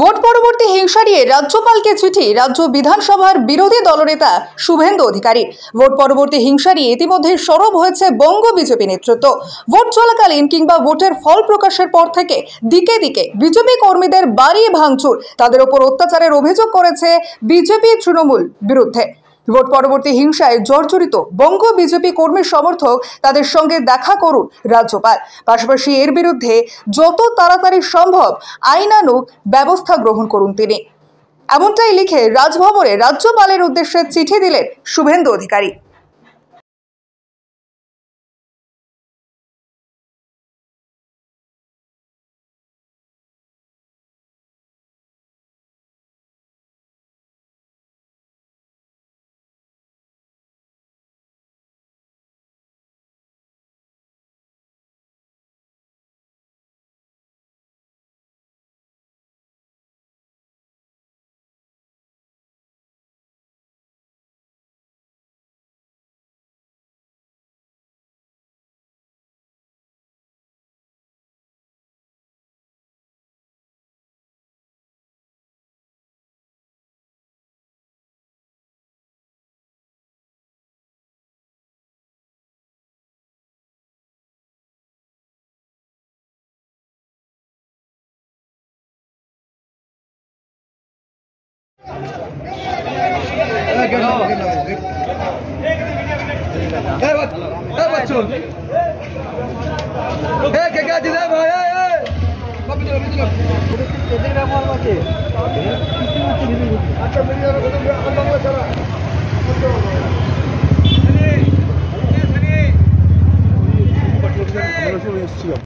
Vote পরবর্তী হিংসা নিয়ে রাজ্যপালকে চিঠি রাজ্য বিধানসভার বিরোধী দলনেতা শুভেন্দু অধিকারী। ভোট পরবর্তী হিংসা নিয়ে ইতিমধ্যে সরব হয়েছে বঙ্গ বিজেপি নেতৃত্ব। ভোট চলাকালীন কিংবা ভোটের ফল প্রকাশের পর থেকে দিকে দিকে বিজেপি কর্মীদের বাড়ি ভাঙচুর, তাদের ওপর অত্যাচারের অভিযোগ করেছে বিজেপি তৃণমূল বিরুদ্ধে। ভোট পরবর্তী হিংসায় জর্জরিত বঙ্গ বিজেপি কর্মী সমর্থক তাদের সঙ্গে দেখা করুন রাজ্যপাল। পাশাপাশি এর বিরুদ্ধে যত তাড়াতাড়ি সম্ভব আইনানুগ ব্যবস্থা গ্রহণ করুন তিনি, এমনটাই লিখে রাজভবনে রাজ্যপালের উদ্দেশ্যে চিঠি দিলেন শুভেন্দু অধিকারী।